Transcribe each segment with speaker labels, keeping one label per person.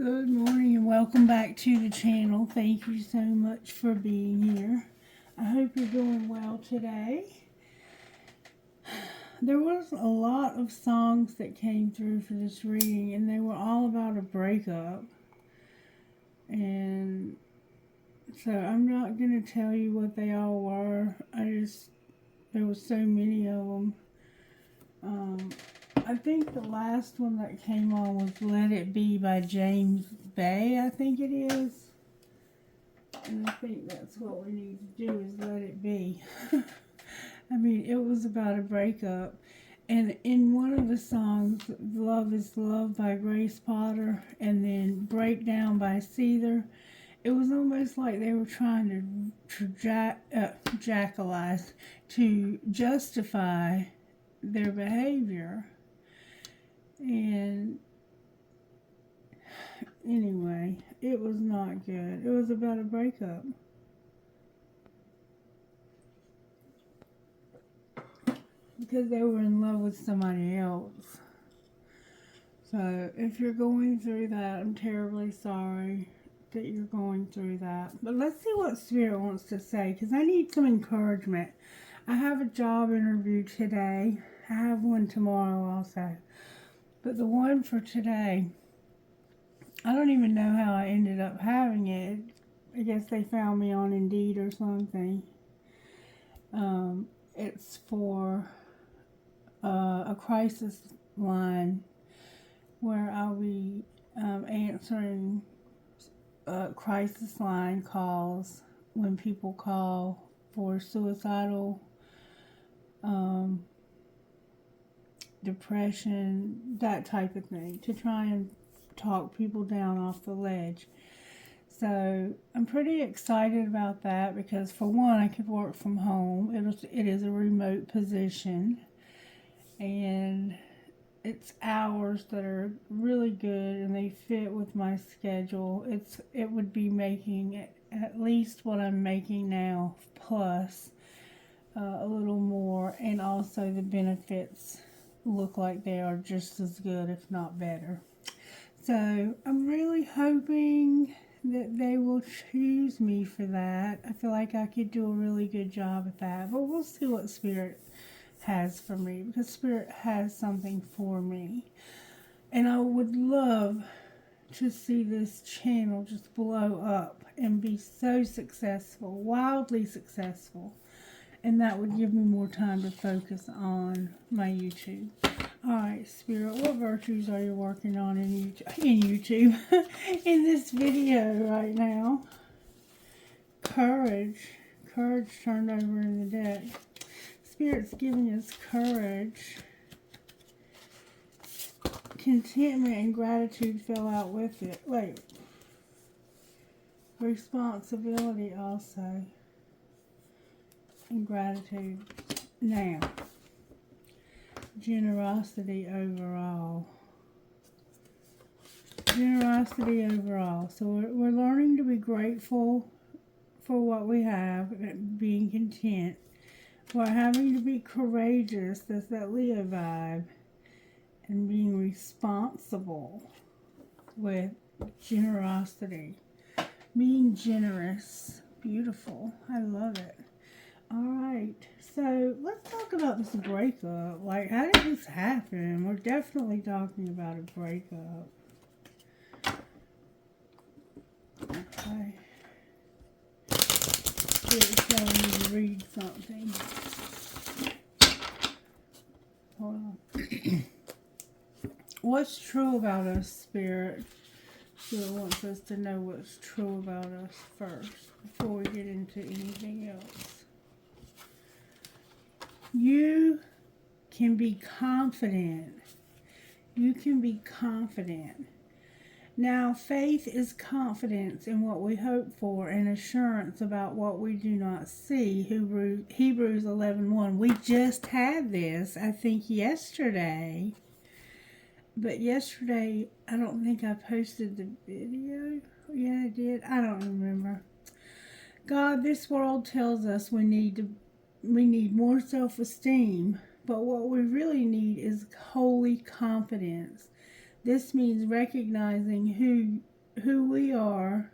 Speaker 1: Good morning and welcome back to the channel. Thank you so much for being here. I hope you're doing well today. There was a lot of songs that came through for this reading, and they were all about a breakup. And so I'm not going to tell you what they all were. There were so many of them. I think the last one that came on was Let It Be by James Bay, I think it is. And I think that's what we need to do, is let it be. I mean, it was about a breakup. And in one of the songs, Love is Love by Grace Potter, and then Breakdown by Seether, it was almost like they were trying to justify their behavior. And anyway, it was not good. It was about a breakup. Because they were in love with somebody else. So if you're going through that, I'm terribly sorry that you're going through that. But let's see what Spirit wants to say, because I need some encouragement. I have a job interview today. I have one tomorrow also. But the one for today, I don't even know how I ended up having it. I guess they found me on Indeed or something. It's for a crisis line where I'll be answering crisis line calls when people call for suicidal, depression, that type of thing, to try and talk people down off the ledge. So I'm pretty excited about that because, for one, I could work from home. It is a remote position, and it's hours that are really good and they fit with my schedule. It would be making at least what I'm making now, plus a little more, and also the benefits look like they are just as good, if not better. So I'm really hoping that they will choose me for that. I feel like I could do a really good job at that, but we'll see what Spirit has for me, because Spirit has something for me. And I would love to see this channel just blow up and be so successful, wildly successful. And that would give me more time to focus on my YouTube. Alright, Spirit, what virtues are you working on in YouTube? In this video right now? Courage. Courage turned over in the deck. Spirit's giving us courage. Contentment and gratitude fell out with it. Wait. Responsibility also. And gratitude. Now, generosity overall. Generosity overall. So we're learning to be grateful for what we have, being content. We're having to be courageous. That's that Leo vibe. And being responsible with generosity. Being generous. Beautiful. I love it. Alright, so let's talk about this breakup. Like, how did this happen? We're definitely talking about a breakup. Okay. It's telling me to read something. Hold on. What's true about us, Spirit? Spirit wants us to know what's true about us first, before we get into anything else. You can be confident. You can be confident. Now, faith is confidence in what we hope for and assurance about what we do not see. Hebrews 11:1. We just had this, I think, yesterday. But yesterday, I don't think I posted the video. Yeah, I did. I don't remember. God, this world tells us we need more self-esteem, but what we really need is holy confidence. This means recognizing who who we are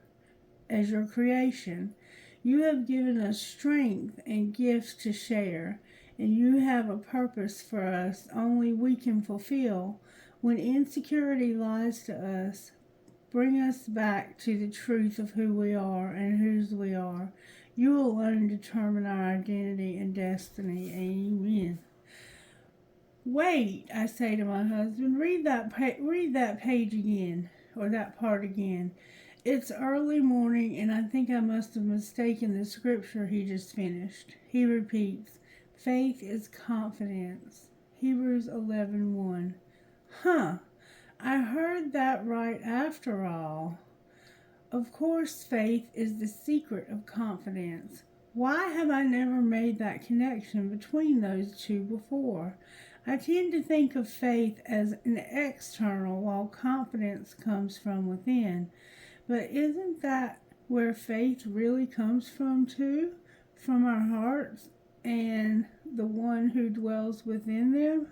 Speaker 1: as your creation. You have given us strength and gifts to share, and you have a purpose for us only we can fulfill. When insecurity lies to us, bring us back to the truth of who we are and whose we are. You alone determine our identity and destiny. Amen. Wait, I say to my husband, read that page again, or that part again. It's early morning, and I think I must have mistaken the scripture he just finished. He repeats, faith is confidence. Hebrews 11:1. Huh, I heard that right after all. Of course, faith is the secret of confidence. Why have I never made that connection between those two before? I tend to think of faith as an external, while confidence comes from within. But isn't that where faith really comes from too? From our hearts and the one who dwells within them?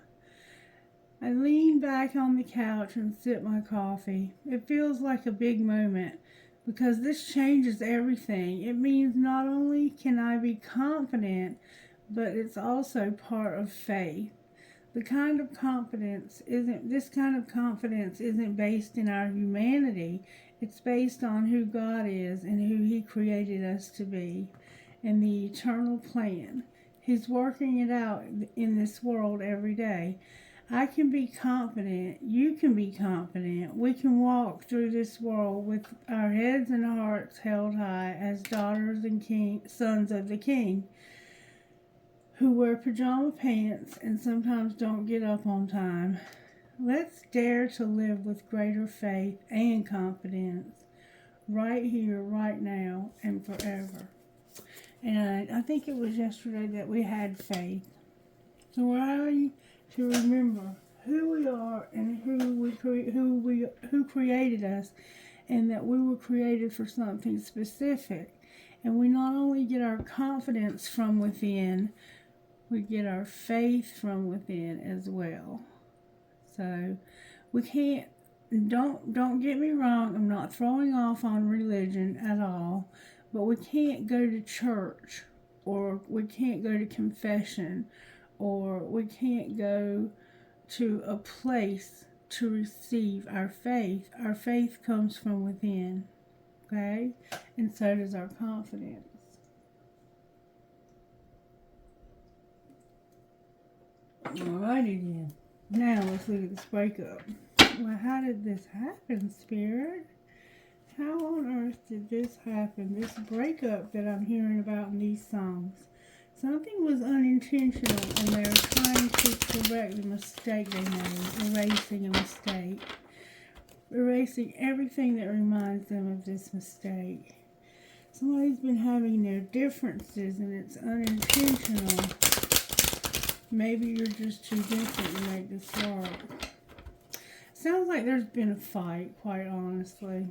Speaker 1: I lean back on the couch and sip my coffee. It feels like a big moment because this changes everything. It means not only can I be confident, but it's also part of faith. This kind of confidence isn't based in our humanity. It's based on who God is and who He created us to be, and the eternal plan. He's working it out in this world every day. I can be confident. You can be confident. We can walk through this world with our heads and hearts held high as daughters and sons of the King, who wear pajama pants and sometimes don't get up on time. Let's dare to live with greater faith and confidence right here, right now, and forever. And I think it was yesterday that we had faith. So we're trying to remember who we are and who created us, and that we were created for something specific. And we not only get our confidence from within, we get our faith from within as well. So we can't, don't get me wrong, I'm not throwing off on religion at all, but we can't go to church, or we can't go to confession, or we can't go to a place to receive our faith. Our faith comes from within, okay? And so does our confidence. Alrighty then. Now let's look at this breakup. Well, how did this happen, Spirit? How on earth did this happen? This breakup that I'm hearing about in these songs. Something was unintentional, and they're trying to correct the mistake they made, erasing a mistake. Erasing everything that reminds them of this mistake. Somebody's been having their differences, and it's unintentional. Maybe you're just too different to make this work. Sounds like there's been a fight, quite honestly.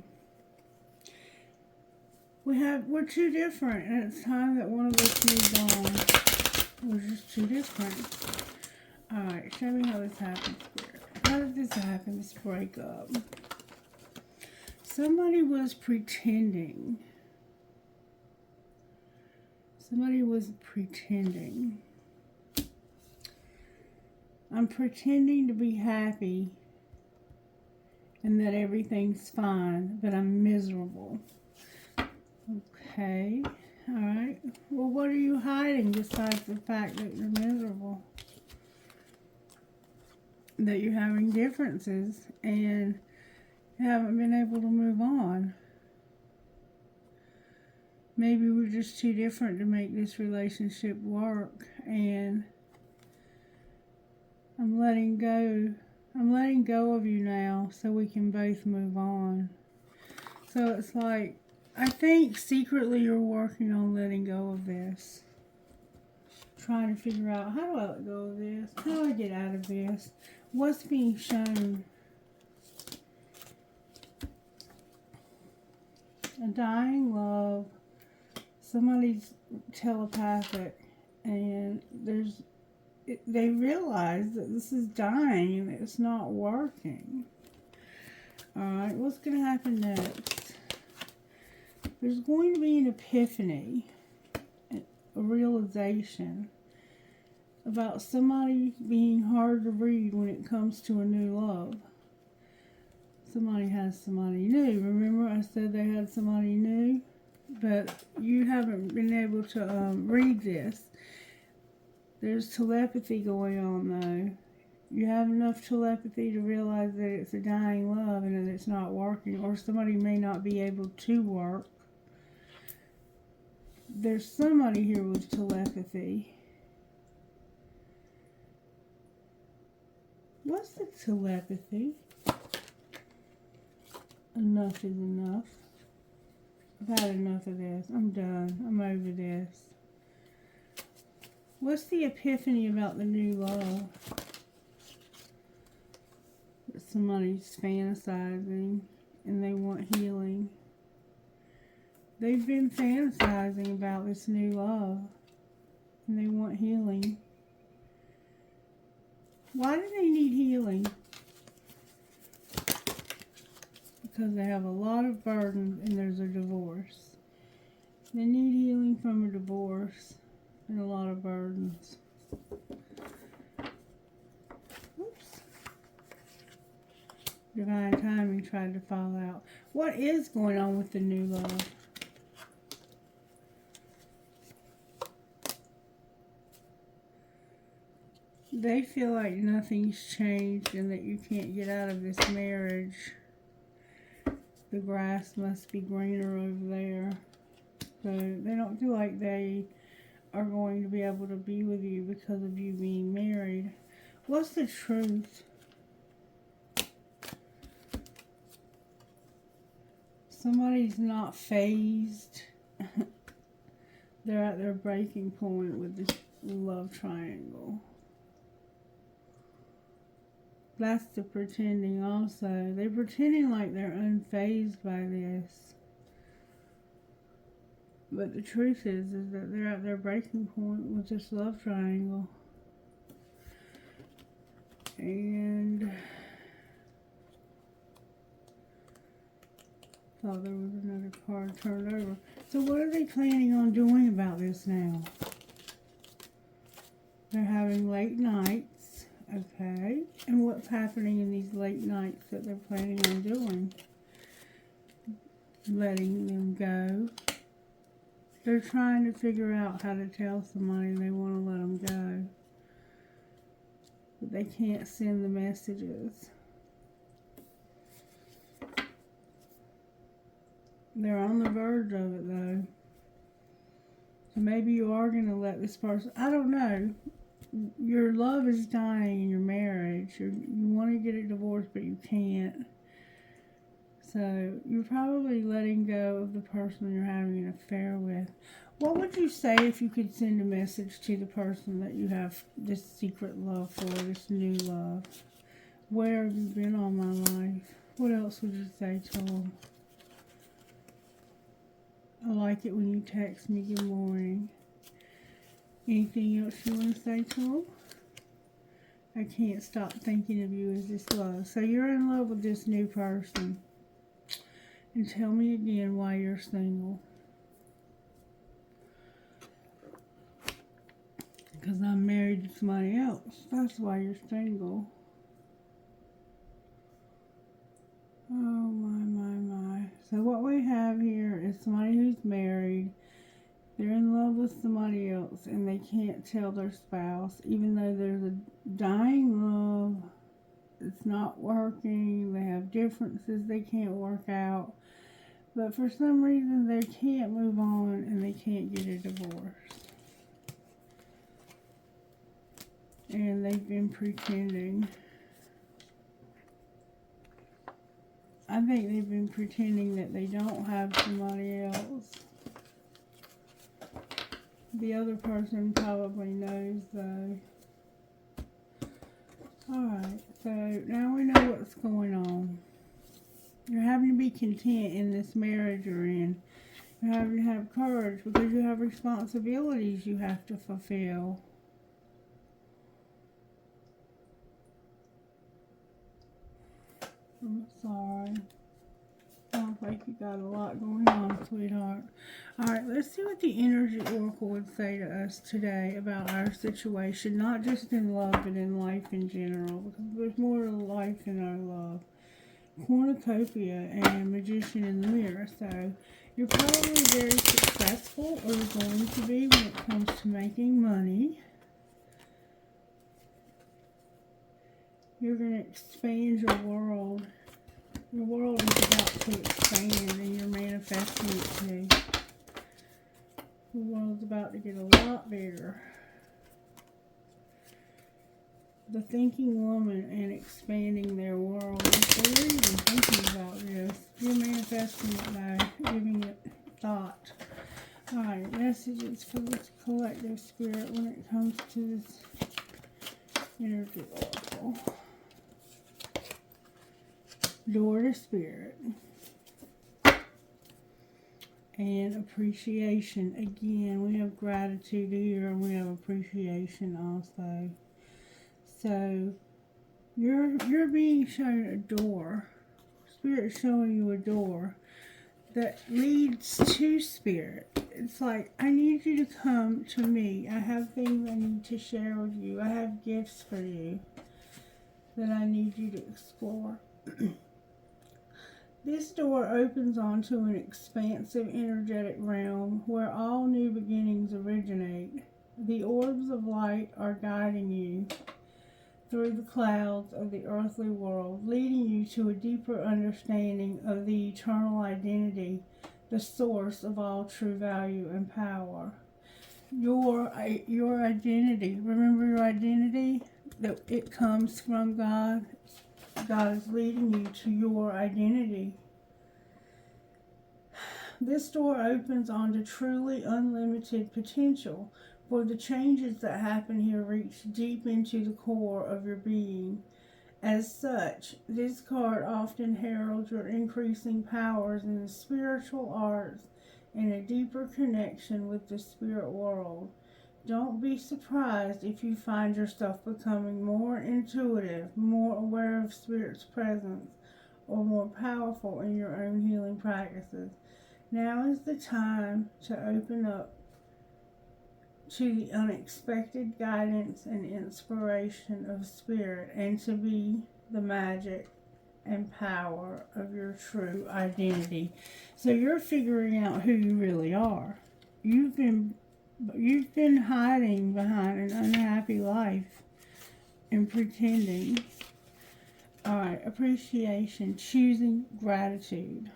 Speaker 1: We're too different, and it's time that one of us moves on. We're just too different. Alright, show me how this happened, Spirit. How did this happen, this breakup? Somebody was pretending. Somebody was pretending. I'm pretending to be happy and that everything's fine, but I'm miserable. Okay, alright. Well, what are you hiding besides the fact that you're miserable? That you're having differences and you haven't been able to move on. Maybe we're just too different to make this relationship work, and I'm letting go of you now so we can both move on. So it's like, I think secretly you're working on letting go of this. Trying to figure out, how do I let go of this? How do I get out of this? What's being shown? A dying love. Somebody's telepathic, and they realize that this is dying and it's not working. Alright, what's going to happen next? There's going to be an epiphany, a realization about somebody being hard to read when it comes to a new love. Somebody has somebody new. Remember I said they had somebody new? But you haven't been able to read this. There's telepathy going on though. You have enough telepathy to realize that it's a dying love and that it's not working, or somebody may not be able to work. There's somebody here with telepathy. What's the telepathy? Enough is enough. I've had enough of this. I'm done. I'm over this. What's the epiphany about the new love? That somebody's fantasizing and they want healing. They've been fantasizing about this new love and they want healing. Why do they need healing? Because they have a lot of burdens and there's a divorce. They need healing from a divorce and a lot of burdens. Oops. Divine timing tried to fall out. What is going on with the new love? They feel like nothing's changed and that you can't get out of this marriage. The grass must be greener over there. So they don't feel like they are going to be able to be with you because of you being married. What's the truth? Somebody's not phased. They're at their breaking point with this love triangle. That's the pretending also. They're pretending like they're unfazed by this. But the truth is that they're at their breaking point with this love triangle. And thought there was another card turned over. So what are they planning on doing about this now? They're having late nights. Okay, and what's happening in these late nights that they're planning on doing? Letting them go. They're trying to figure out how to tell somebody they want to let them go. But they can't send the messages. They're on the verge of it though. So maybe you are going to let this person, I don't know. Your love is dying in your marriage. You want to get a divorce, but you can't. So you're probably letting go of the person you're having an affair with. What would you say if you could send a message to the person that you have this secret love for, this new love? Where have you been all my life? What else would you say to them? I like it when you text me good morning. Anything else you want to say to them? I can't stop thinking of you as this love. So you're in love with this new person. And tell me again why you're single. Because I'm married to somebody else. That's why you're single. Oh my. So what we have here is somebody who's married. They're in love with somebody else and they can't tell their spouse, even though there's a dying love. It's not working. They have differences they can't work out. But for some reason they can't move on and they can't get a divorce. And they've been pretending. I think they've been pretending that they don't have somebody else. The other person probably knows though. Alright, so now we know what's going on. You're having to be content in this marriage you're in. You're having to have courage because you have responsibilities you have to fulfill. I'm sorry. Sounds like you got a lot going on, sweetheart. All right, let's see what the energy oracle would say to us today about our situation, not just in love, but in life in general, because there's more to life than our love. Cornucopia and Magician in the Mirror. So you're probably very successful, or you're going to be, when it comes to making money. You're going to expand your world. Your world is about to expand, and you're manifesting it too. The world's about to get a lot bigger. The thinking woman and expanding their world. If they're even thinking about this, you're manifesting it by giving it thought. Alright, messages for this collective spirit when it comes to this energy oracle. Door to spirit. And appreciation. Again, we have gratitude here, and we have appreciation also. So, you're being shown a door. Spirit's showing you a door that leads to spirit. It's like, I need you to come to me. I have things I need to share with you. I have gifts for you that I need you to explore. This door opens onto an expansive energetic realm where all new beginnings originate. The orbs of light are guiding you through the clouds of the earthly world, leading you to a deeper understanding of the eternal identity, the source of all true value and power. Your identity, remember your identity? That it comes from God. God is leading you to your identity. This door opens onto truly unlimited potential, for the changes that happen here reach deep into the core of your being. As such, this card often heralds your increasing powers in the spiritual arts and a deeper connection with the spirit world. Don't be surprised if you find yourself becoming more intuitive, more aware of Spirit's presence, or more powerful in your own healing practices. Now is the time to open up to the unexpected guidance and inspiration of Spirit, and to be the magic and power of your true identity. So you're figuring out who you really are. You've been hiding behind an unhappy life and pretending. Alright, appreciation, choosing gratitude.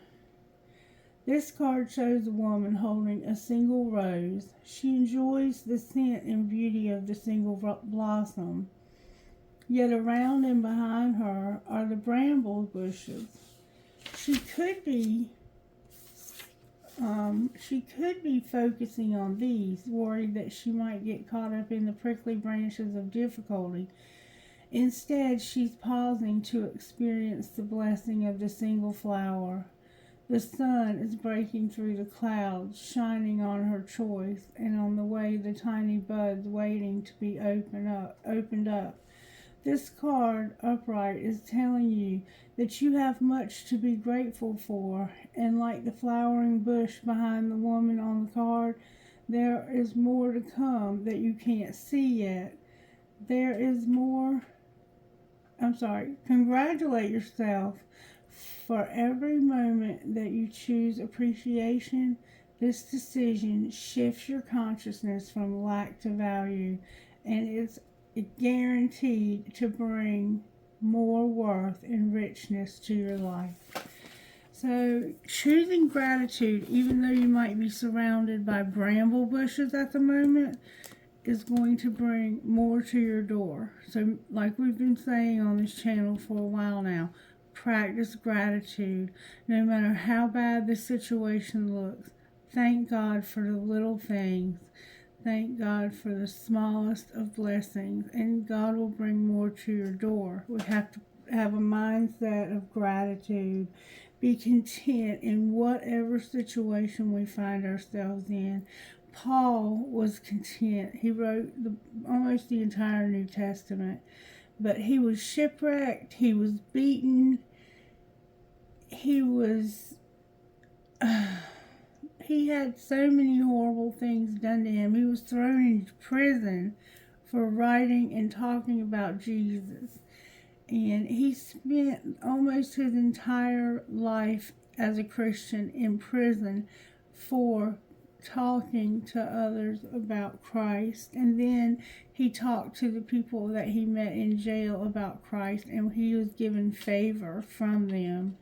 Speaker 1: This card shows a woman holding a single rose. She enjoys the scent and beauty of the single blossom. Yet around and behind her are the bramble bushes. She could be focusing on these, worried that she might get caught up in the prickly branches of difficulty. Instead, she's pausing to experience the blessing of the single flower. The sun is breaking through the clouds, shining on her choice, and on the way the tiny buds waiting to be opened up. This card, upright, is telling you that you have much to be grateful for, and like the flowering bush behind the woman on the card, there is more to come that you can't see yet. There is more. Congratulate yourself for every moment that you choose appreciation. This decision shifts your consciousness from lack to value, and it's guaranteed to bring more worth and richness to your life. So choosing gratitude, even though you might be surrounded by bramble bushes at the moment, is going to bring more to your door. So like we've been saying on this channel for a while now, practice gratitude. No matter how bad the situation looks, thank God for the little things. Thank God for the smallest of blessings, and God will bring more to your door. We have to have a mindset of gratitude. Be content in whatever situation we find ourselves in. Paul was content. He wrote almost the entire New Testament, but he was shipwrecked. He was beaten. He was he had so many horrible things done to him. He was thrown into prison for writing and talking about Jesus. And he spent almost his entire life as a Christian in prison for talking to others about Christ. And then he talked to the people that he met in jail about Christ, and he was given favor from them.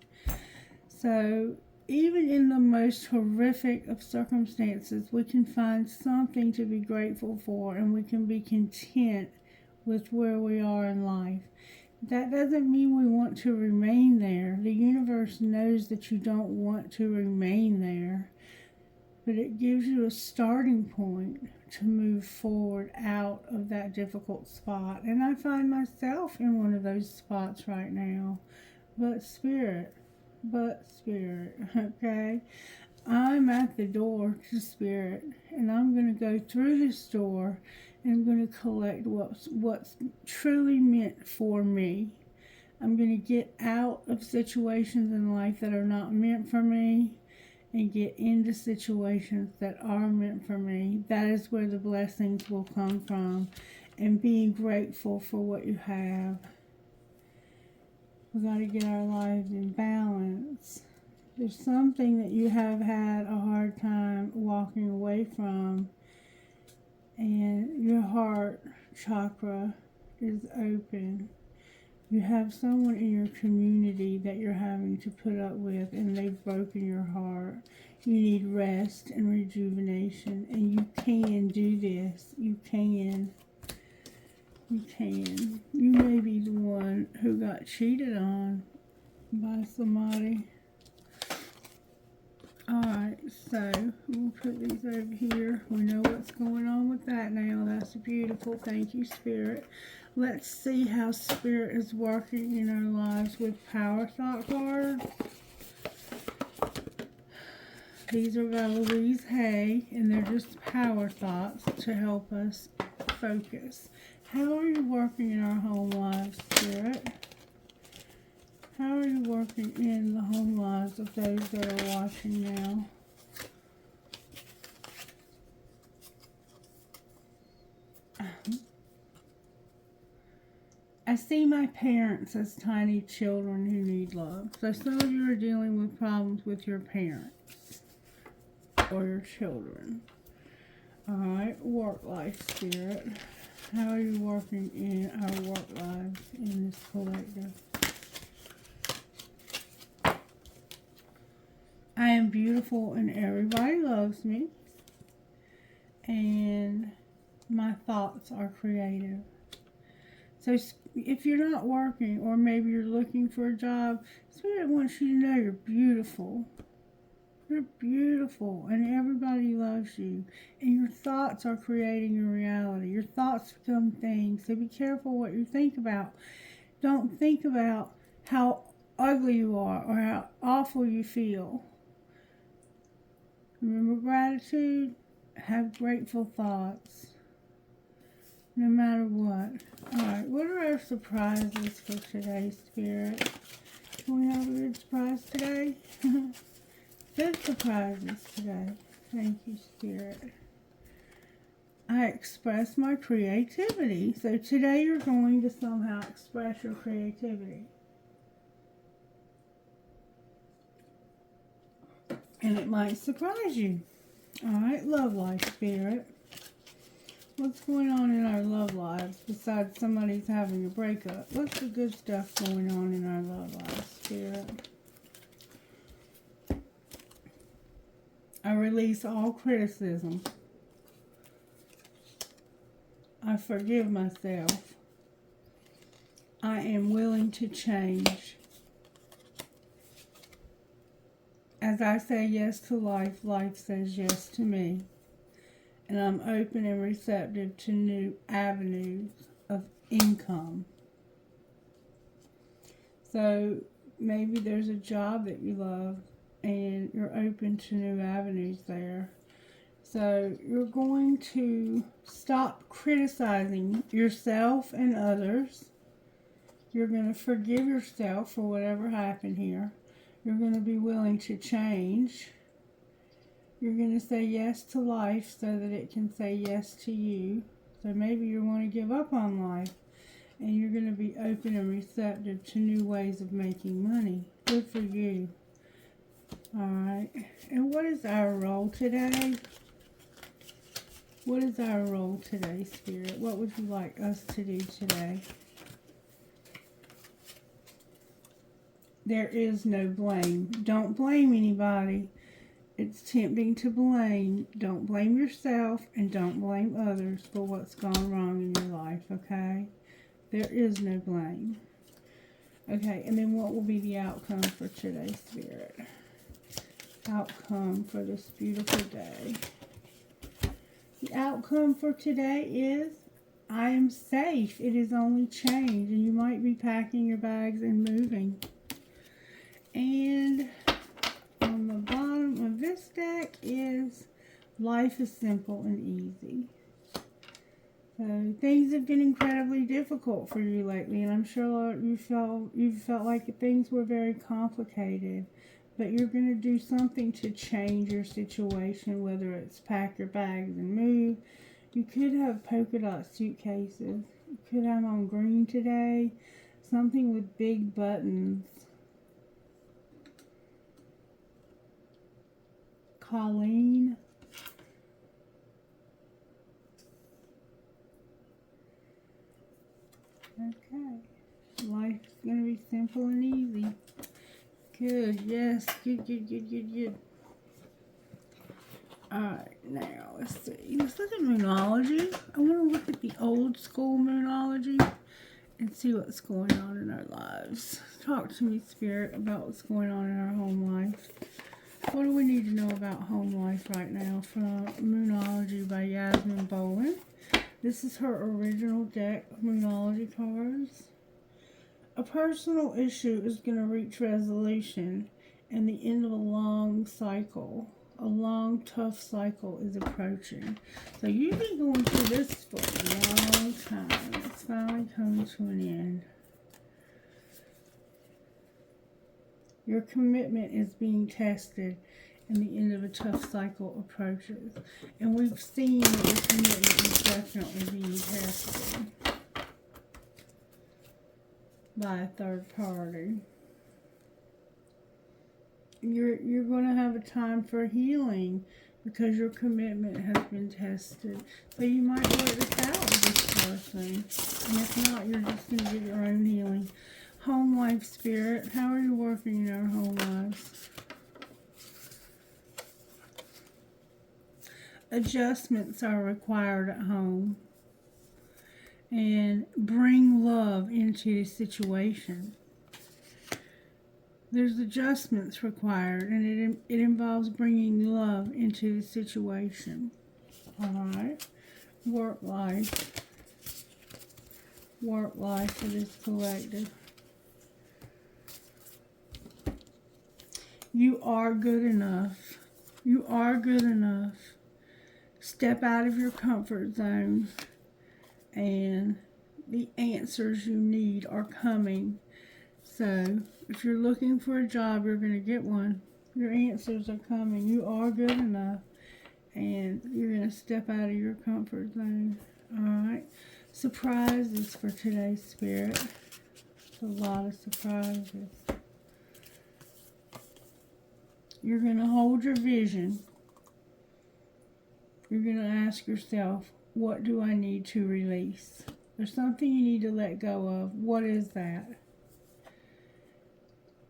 Speaker 1: So even in the most horrific of circumstances, we can find something to be grateful for, and we can be content with where we are in life. That doesn't mean we want to remain there. The universe knows that you don't want to remain there, but it gives you a starting point to move forward out of that difficult spot. And I find myself in one of those spots right now. But Spirit, okay? I'm at the door to Spirit, and I'm going to go through this door, and I'm going to collect what's truly meant for me. I'm going to get out of situations in life that are not meant for me and get into situations that are meant for me. That is where the blessings will come from, and being grateful for what you have. We got to get our lives in balance. There's something that you have had a hard time walking away from, and your heart chakra is open. You have someone in your community that you're having to put up with, and they've broken your heart. You need rest and rejuvenation, and you can do this. You can. You can. You may be the one who got cheated on by somebody. Alright, so we'll put these over here. We know what's going on with that now. That's beautiful. Thank you, Spirit. Let's see how Spirit is working in our lives with Power Thought cards. These are by Louise Hay, and they're just power thoughts to help us focus. How are you working in our home lives, Spirit? How are you working in the home lives of those that are watching now? I see my parents as tiny children who need love. So some of you are dealing with problems with your parents or your children. Alright, work life, Spirit. How are you working in our work lives in this collective? I am beautiful and everybody loves me. And my thoughts are creative. So if you're not working, or maybe you're looking for a job, Spirit wants you to know you're beautiful. You're beautiful, and everybody loves you. And your thoughts are creating your reality. Your thoughts become things. So be careful what you think about. Don't think about how ugly you are or how awful you feel. Remember gratitude. Have grateful thoughts. No matter what. Alright, what are our surprises for today, Spirit? Can we have a good surprise today? Good surprises today. Thank you, Spirit. I express my creativity. So today you're going to somehow express your creativity. And it might surprise you. Alright, love life, Spirit. What's going on in our love lives besides somebody's having a breakup? What's the good stuff going on in our love lives, Spirit? I release all criticism. I forgive myself. I am willing to change. As I say yes to life, life says yes to me. And I'm open and receptive to new avenues of income. So maybe there's a job that you love and you're open to new avenues there. So you're going to stop criticizing yourself and others. You're going to forgive yourself for whatever happened here. You're going to be willing to change. You're going to say yes to life so that it can say yes to you. So maybe you want to give up on life, and you're going to be open and receptive to new ways of making money. Good for you. Alright. And what is our role today? What is our role today, Spirit? What would you like us to do today? There is no blame. Don't blame anybody. It's tempting to blame. Don't blame yourself and don't blame others for what's gone wrong in your life, okay? There is no blame. Okay, and then what will be the outcome for today, Spirit? Outcome for this beautiful day. The outcome for today is, I am safe. It is only change, and you might be packing your bags and moving. And on the bottom of this deck is, life is simple and easy. So things have been incredibly difficult for you lately, and I'm sure you felt like things were very complicated. But you're going to do something to change your situation, whether it's pack your bags and move. You could have polka dot suitcases. You could have on green today. Something with big buttons. Colleen. Okay. Life's going to be simple and easy. Good, yes. Good. Alright, now let's see. Let's look at Moonology. I want to look at the old school Moonology and see what's going on in our lives. Talk to me, Spirit, about what's going on in our home life. What do we need to know about home life right now from Moonology by Yasmin Boland? This is her original deck of Moonology cards. A personal issue is going to reach resolution, and the end of a long cycle, a long, tough cycle is approaching. So you've been going through this for a long time. It's finally coming to an end. Your commitment is being tested, and the end of a tough cycle approaches. And we've seen that your commitment is definitely being tested by a third party. You're going to have a time for healing because your commitment has been tested. So you might work this out with this person. And if not, you're just going to get your own healing. Home life, Spirit. How are you working in our home lives? Adjustments are required at home. And bring love into the situation. There's adjustments required, and it involves bringing love into the situation. Alright. Work life. Work life for this collective. You are good enough. You are good enough. Step out of your comfort zone. And the answers you need are coming. So, if you're looking for a job, you're going to get one. Your answers are coming. You are good enough. And you're going to step out of your comfort zone. Alright. Surprises for today's Spirit. A lot of surprises. You're going to hold your vision. You're going to ask yourself, what do I need to release? There's something you need to let go of. What is that?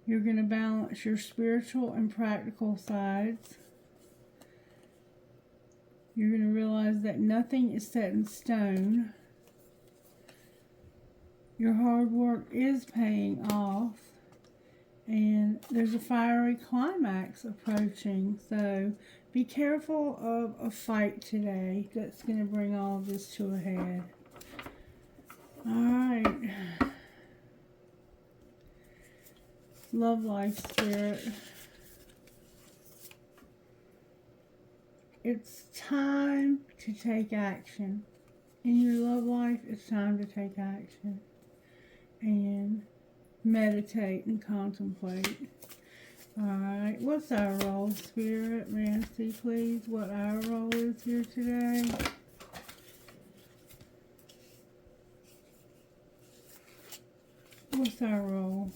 Speaker 1: You're going to balance your spiritual and practical sides. You're going to realize that nothing is set in stone. Your hard work is paying off. And there's a fiery climax approaching. So be careful of a fight today that's going to bring all of this to a head. Alright. Love life, Spirit. It's time to take action. In your love life, it's time to take action. And meditate and contemplate. Alright, what's our role, Spirit? May I see, please, what our role is here today? What's our role?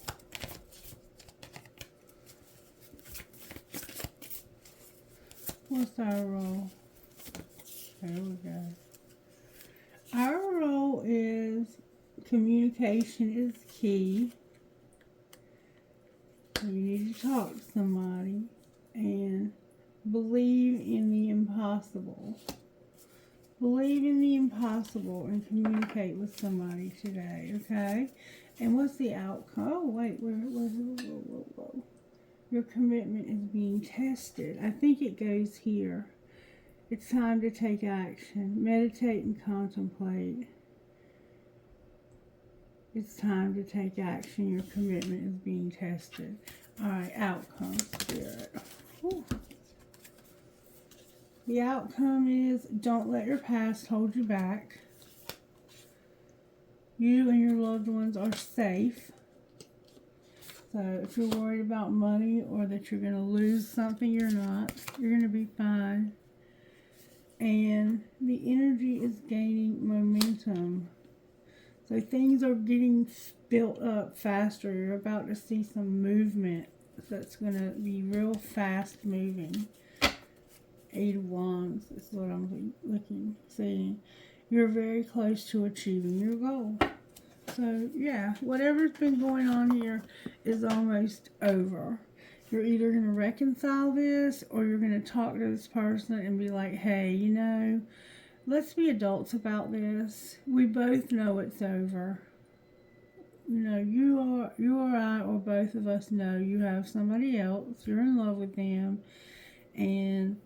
Speaker 1: What's our role? There we go. Our role is communication is key. You need to talk to somebody and believe in the impossible. Believe in the impossible and communicate with somebody today, okay? And what's the outcome? Oh, wait, whoa. Your commitment is being tested. I think it goes here. It's time to take action. Meditate and contemplate. It's time to take action. Your commitment is being tested. Alright, outcome, Spirit. Whew. The outcome is don't let your past hold you back. You and your loved ones are safe. So if you're worried about money or that you're going to lose something, you're not. You're going to be fine. And the energy is gaining momentum. So things are getting built up faster. You're about to see some movement that's going to be real fast moving. 8 of Wands is what I'm seeing. You're very close to achieving your goal. So, yeah, whatever's been going on here is almost over. You're either going to reconcile this or you're going to talk to this person and be like, hey, you know, let's be adults about this. We both know it's over. You know, you or I or both of us know you have somebody else. You're in love with them. And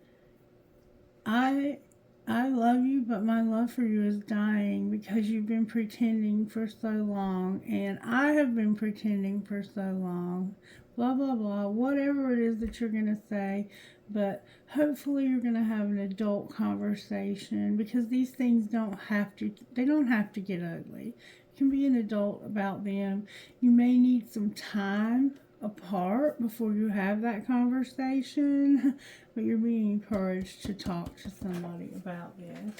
Speaker 1: I love you, but my love for you is dying because you've been pretending for so long, and I have been pretending for so long, blah, blah, blah, whatever it is that you're going to say, but hopefully you're going to have an adult conversation because these things don't have to get ugly. You can be an adult about them. You may need some time apart before you have that conversation, but you're being encouraged to talk to somebody about this.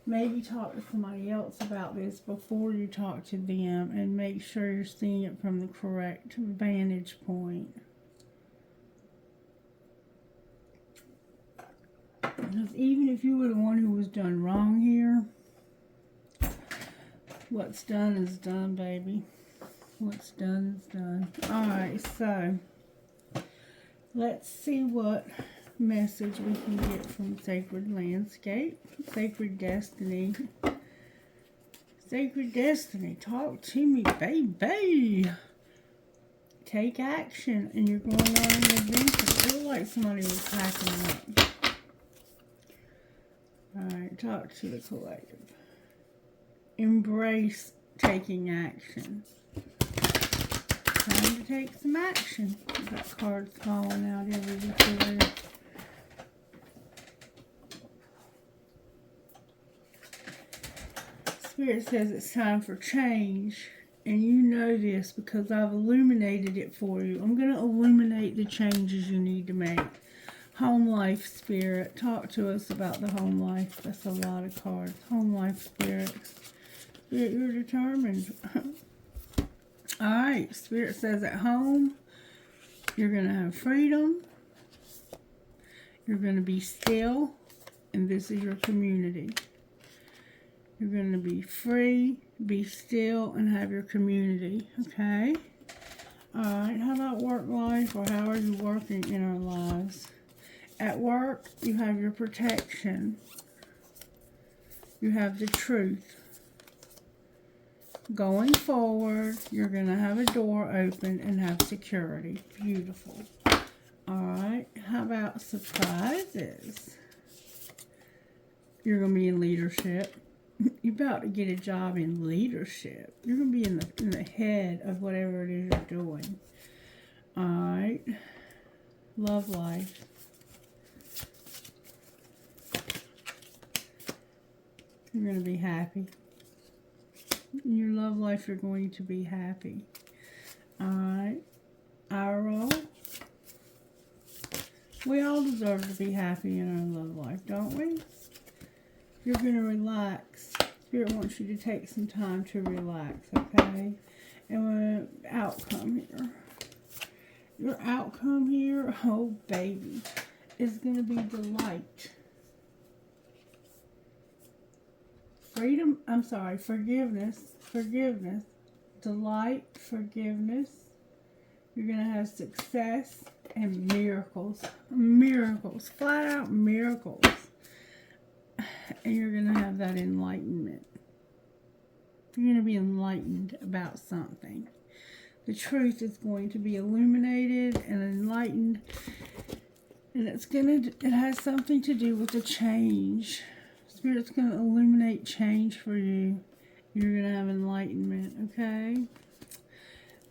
Speaker 1: Maybe talk to somebody else about this before you talk to them and make sure you're seeing it from the correct vantage point. Because even if you were the one who was done wrong here, what's done is done, baby. What's done is done. Alright, so let's see what message we can get from Sacred Landscape. Sacred Destiny. Sacred Destiny, talk to me, baby. Take action, and you're going on an adventure. It looked like somebody was packing up. Alright, talk to the collective. Embrace taking action. Time to take some action. That card's falling out everywhere. Spirit says it's time for change. And you know this because I've illuminated it for you. I'm going to illuminate the changes you need to make. Home life, Spirit. Talk to us about the home life. That's a lot of cards. Home life, Spirit. Spirit, you're determined. Alright, Spirit says at home, you're going to have freedom. You're going to be still. And this is your community. You're going to be free, be still, and have your community. Okay? Alright, how about work life, or how are you working in our lives? At work, you have your protection. You have the truth. Going forward, you're going to have a door open and have security. Beautiful. Alright, how about surprises? You're going to be in leadership. You're about to get a job in leadership. You're going to be in the head of whatever it is you're doing. Alright. Love life. You're going to be happy. In your love life, you're going to be happy. Alright. Our role. We all deserve to be happy in our love life, don't we? You're going to relax. Spirit wants you to take some time to relax, okay? And outcome here. Your outcome here, oh baby, is going to be delight. Forgiveness, delight, forgiveness. You're going to have success and miracles, flat out miracles. And you're going to have that enlightenment. You're going to be enlightened about something. The truth is going to be illuminated and enlightened. And it has something to do with the change. Spirit's going to illuminate change for you. You're going to have enlightenment, okay?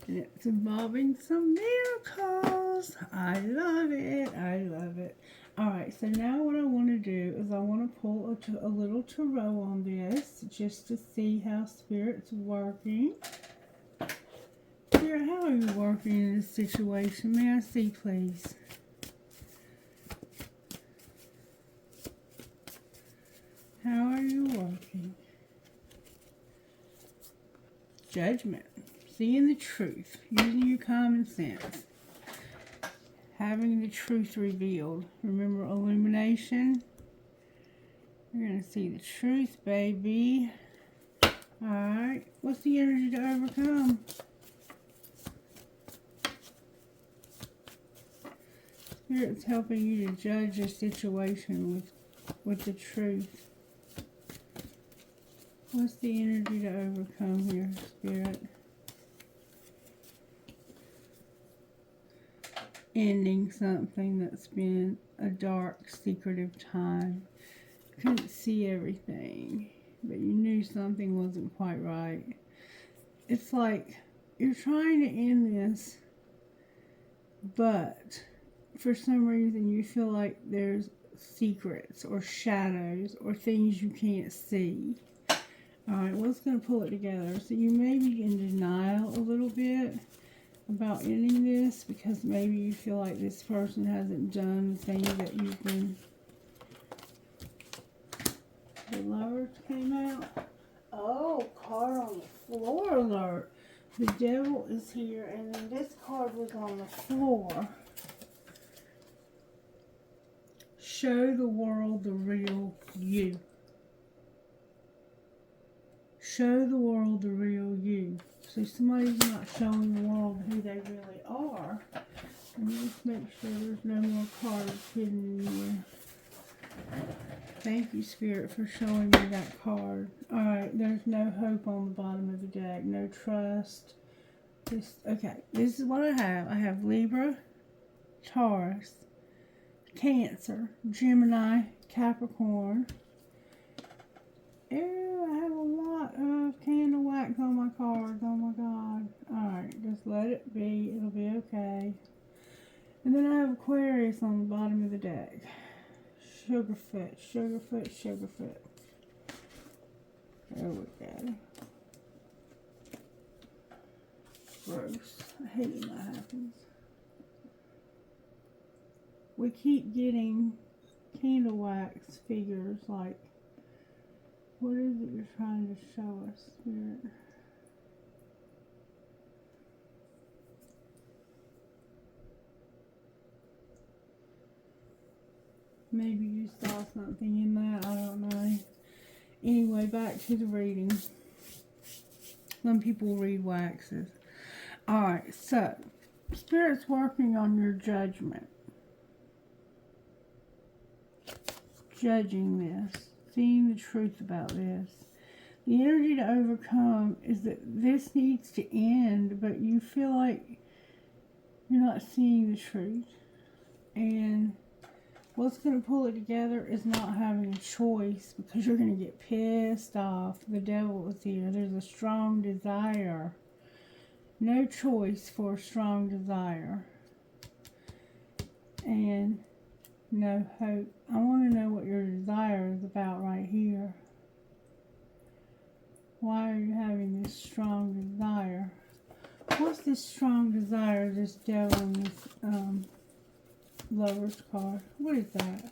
Speaker 1: And it's involving some miracles. I love it. I love it. Alright, so now what I want to do is I want to pull a little tarot on this just to see how Spirit's working. Spirit, how are you working in this situation? May I see, please? How are you working? Judgment. Seeing the truth. Using your common sense. Having the truth revealed. Remember illumination? You're going to see the truth, baby. Alright. What's the energy to overcome? Spirit's helping you to judge your situation with the truth. What's the energy to overcome here, Spirit? Ending something that's been a dark, secretive time. Couldn't see everything, but you knew something wasn't quite right. It's like you're trying to end this, but for some reason you feel like there's secrets or shadows or things you can't see. Alright, what's going to pull it together? So you may be in denial a little bit about ending this because maybe you feel like this person hasn't done the thing that you've been. The Lovers came out. Oh, card on the floor alert. The Devil is here, and then this card was on the floor. Show the world the real you. Show the world the real you. So somebody's not showing the world who they really are. Let me just make sure there's no more cards hidden anywhere. Thank you, Spirit, for showing me that card. Alright, there's no hope on the bottom of the deck. No trust. Okay, this is what I have. I have Libra, Taurus, Cancer, Gemini, Capricorn. Ew, I have a lot of candle wax on my cards. Oh my God. Alright, just let it be. It'll be okay. And then I have Aquarius on the bottom of the deck. Sugarfoot, Sugarfoot, Sugarfoot. There we go. Gross. I hate when that happens. We keep getting candle wax figures like, what is it you're trying to show us, Spirit? Maybe you saw something in that, I don't know. Anyway, back to the reading. Some people read waxes. Alright, so, Spirit's working on your judgment. Judging this. Seeing the truth about this. The energy to overcome is that this needs to end, but you feel like you're not seeing the truth. And what's going to pull it together is not having a choice, because you're going to get pissed off. The Devil is here. There's a strong desire. No choice for a strong desire. And no hope. I want to know what your desire is about right here. Why are you having this strong desire? What's this strong desire, this Devil and this Lover's card. What is that?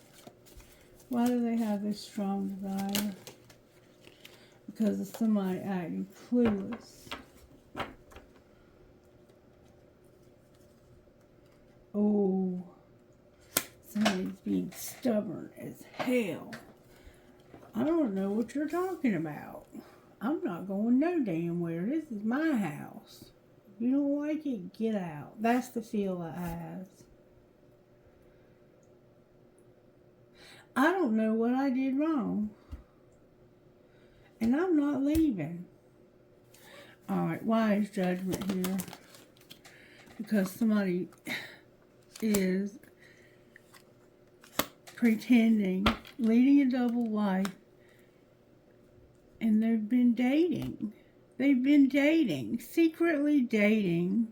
Speaker 1: Why do they have this strong desire? Because of somebody acting clueless. Oh, somebody's being stubborn as hell. I don't know what you're talking about. I'm not going no damn where. This is my house. If you don't like it, get out. That's the feel it has. I don't know what I did wrong. And I'm not leaving. Alright, why is judgment here? Because somebody is pretending, leading a double life, and they've been dating. They've been dating, secretly dating.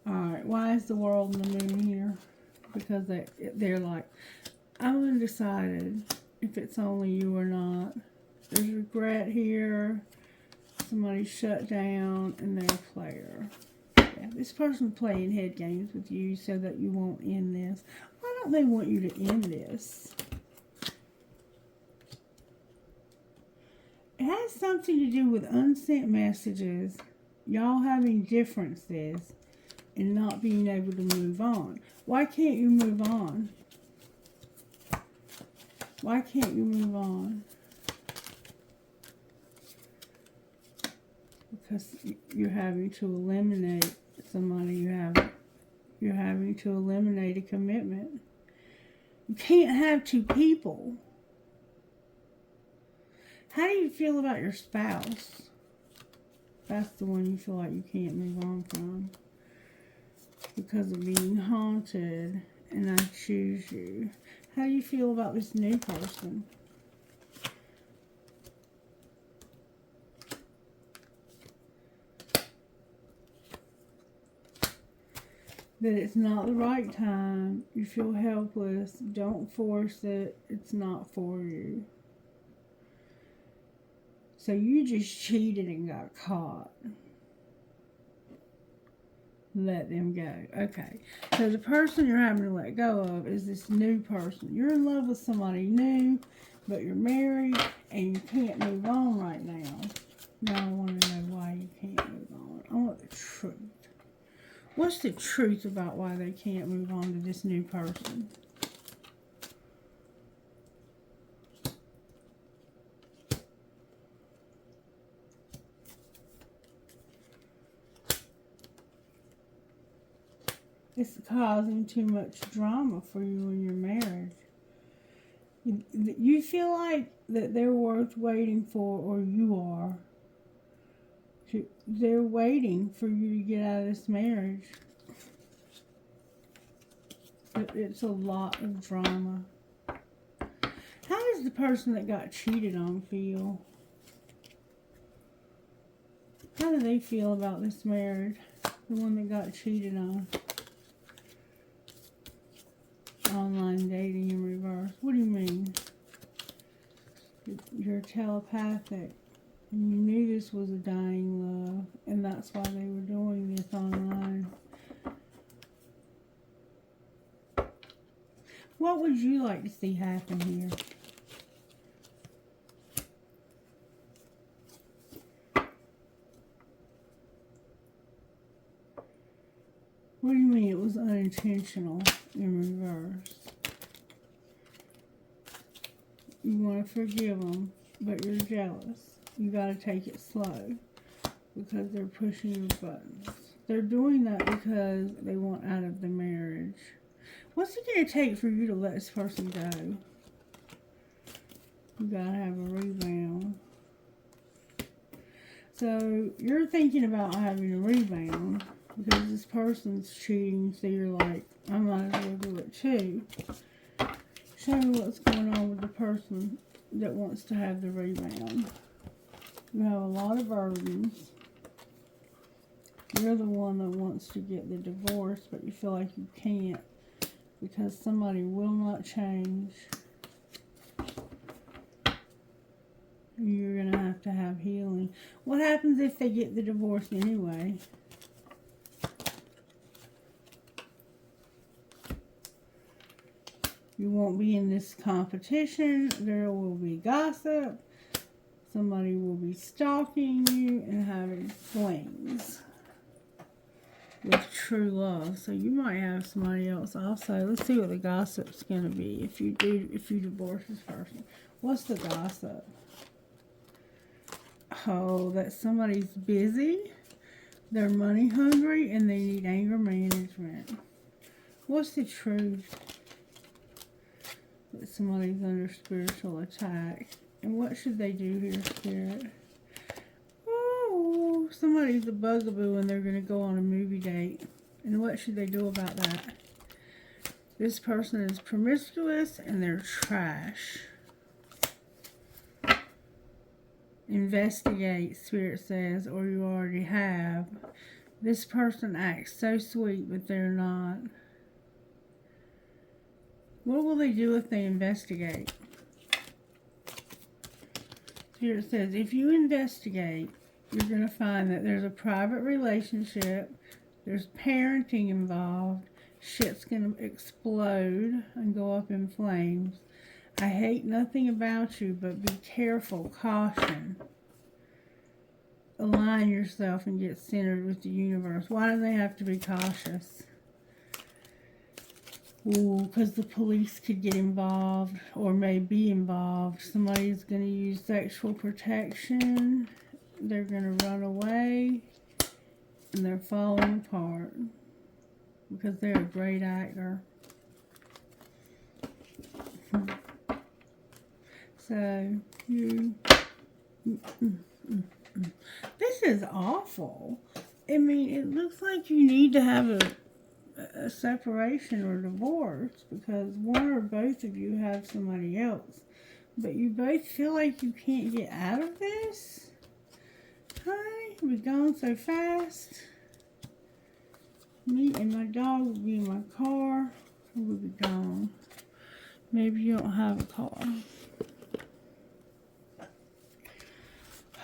Speaker 1: Alright, why is the world and the moon here? Because they're like, I'm undecided if it's only you or not. There's regret here. Somebody shut down and they're a player. Yeah, this person's playing head games with you so that you won't end this. Why don't they want you to end this? It has something to do with unsent messages, y'all having differences, and not being able to move on. Why can't you move on? Why can't you move on? Because you're having to eliminate somebody you're having to eliminate a commitment. You can't have two people. How do you feel about your spouse? That's the one you feel like you can't move on from. Because of being haunted, and I choose you. How do you feel about this new person? That it's not the right time. You feel helpless. Don't force it. It's not for you. So you just cheated and got caught. Let them go. Okay. So the person you're having to let go of is this new person. You're in love with somebody new, but you're married and you can't move on right now. Now I want to know why you can't move on. I want the truth. What's the truth about why they can't move on to this new person? It's causing too much drama for you in your marriage. You feel like that they're worth waiting for, or you are. They're waiting for you to get out of this marriage. It's a lot of drama. How does the person that got cheated on feel? How do they feel about this marriage? The one that got cheated on. Online dating in reverse. What do you mean? You're telepathic. And you knew this was a dying love. And that's why they were doing this online. What would you like to see happen here? What do you mean it was unintentional in reverse? You want to forgive them, but you're jealous. You got to take it slow because they're pushing your buttons. They're doing that because they want out of the marriage. What's it going to take for you to let this person go? You got to have a rebound. So you're thinking about having a rebound because this person's cheating, so you're like, I might as well do it too. Show me what's going on with the person that wants to have the rebound. You have a lot of burdens. You're the one that wants to get the divorce, but you feel like you can't because somebody will not change. You're going to have healing. What happens if they get the divorce anyway? You won't be in this competition. There will be gossip. Somebody will be stalking you and having flings with true love. So you might have somebody else also. Let's see what the gossip's going to be if you divorce this person. What's the gossip? Oh, that somebody's busy. They're money hungry and they need anger management. What's the truth? That somebody's under spiritual attack. And what should they do here, Spirit? Oh, somebody's a bugaboo and they're going to go on a movie date. And what should they do about that? This person is promiscuous and they're trash. Investigate, Spirit says, or you already have. This person acts so sweet, but they're not. What will they do if they investigate? Spirit says, if you investigate, you're going to find that there's a private relationship, there's parenting involved, shit's going to explode and go up in flames. I hate nothing about you, but be careful, caution. Align yourself and get centered with the universe. Why do they have to be cautious? Ooh, because the police could get involved or may be involved. Somebody's going to use sexual protection. They're going to run away. And they're falling apart. Because they're a great actor. So, this is awful. I mean, it looks like you need to have a separation or divorce because one or both of you have somebody else. But you both feel like you can't get out of this? Honey, we're gone so fast. Me and my dog will be in my car. We'll be gone. Maybe you don't have a car.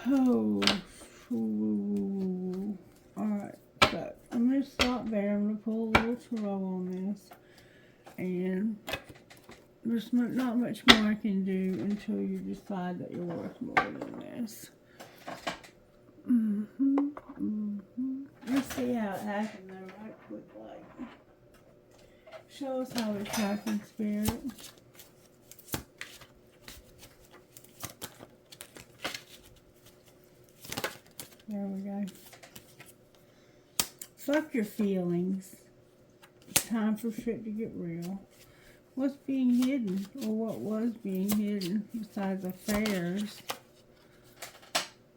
Speaker 1: Oh, alright, so I'm going to stop there. I'm going to pull a little tarot on this. And there's not much more I can do until you decide that you're worth more than this. Let's see how it happened though, right quick, like. Show us how it's happened, Spirit. There we go. Fuck your feelings. It's time for shit to get real. What's being hidden, or what was being hidden, besides affairs?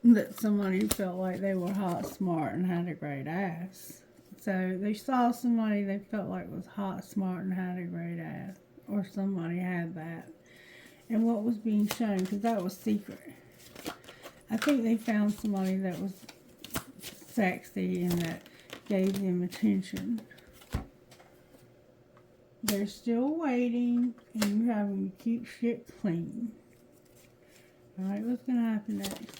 Speaker 1: That somebody felt like they were hot, smart, and had a great ass. So they saw somebody they felt like was hot, smart, and had a great ass. Or somebody had that. And what was being shown, because that was secret. I think they found somebody that was sexy and that gave them attention. They're still waiting, and you having to keep shit clean. Alright, what's going to happen next?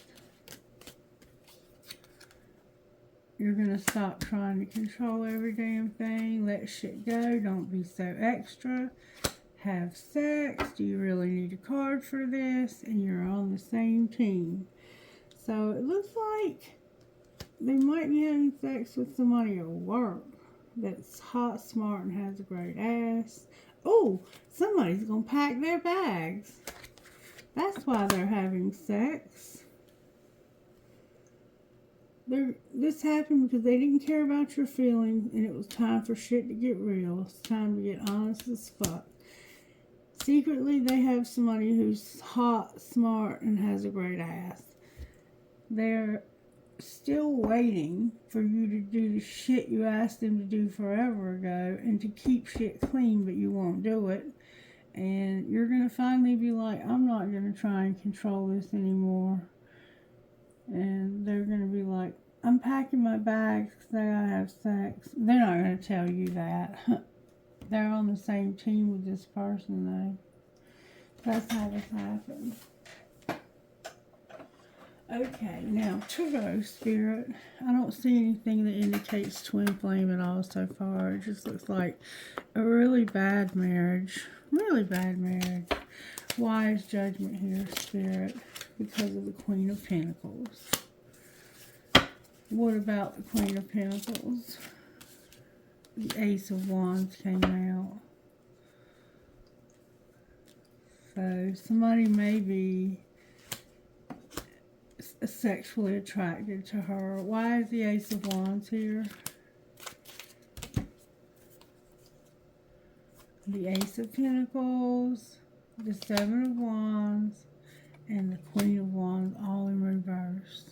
Speaker 1: You're going to stop trying to control every damn thing. Let shit go. Don't be so extra. Have sex. Do you really need a card for this? And you're on the same team. So it looks like they might be having sex with somebody at work that's hot, smart, and has a great ass. Oh, somebody's going to pack their bags. That's why they're having sex. This happened because they didn't care about your feelings and it was time for shit to get real. It's time to get honest as fuck. Secretly, they have somebody who's hot, smart, and has a great ass. They're still waiting for you to do the shit you asked them to do forever ago and to keep shit clean, but you won't do it. And you're going to finally be like, I'm not going to try and control this anymore. And they're going to be like, I'm packing my bags because I gotta have sex. They're not going to tell you that. They're on the same team with this person, though. That's how this happened. Okay, now Tarot Spirit. I don't see anything that indicates twin flame at all so far. It just looks like a really bad marriage. Really bad marriage. Why is Judgment here, Spirit? Because of the Queen of Pentacles. What about the Queen of Pentacles? The Ace of Wands came out. So somebody may be sexually attracted to her. Why is the Ace of Wands here? The Ace of Pentacles, the Seven of Wands, and the Queen of Wands all in reverse.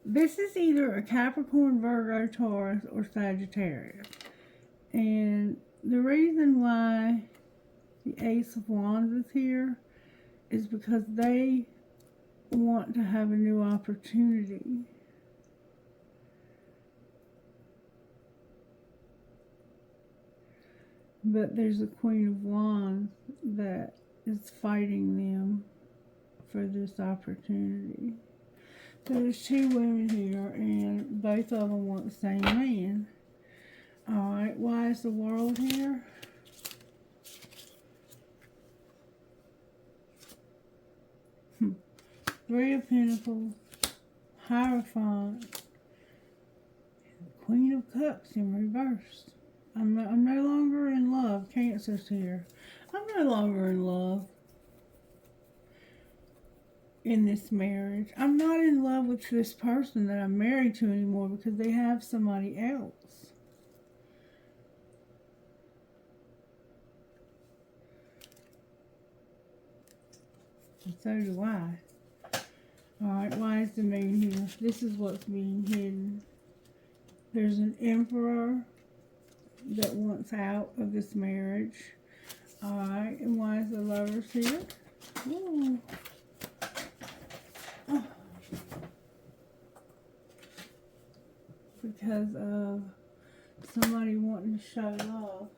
Speaker 1: This is either a Capricorn, Virgo, Taurus, or Sagittarius. And the reason why the Ace of Wands is here is because they want to have a new opportunity. But there's a Queen of Wands that is fighting them for this opportunity. So there's two women here, and both of them want the same man. Alright, why is the World here? Three of Pentacles, Hierophant, and Queen of Cups in reverse. I'm no longer in love. Cancer's here. I'm no longer in love in this marriage. I'm not in love with this person that I'm married to anymore because they have somebody else. And so do I. Alright, why is the Moon here? This is what's being hidden. There's an Emperor that wants out of this marriage. Alright, and why is the Lovers here? Ooh. Oh. Because of somebody wanting to show love.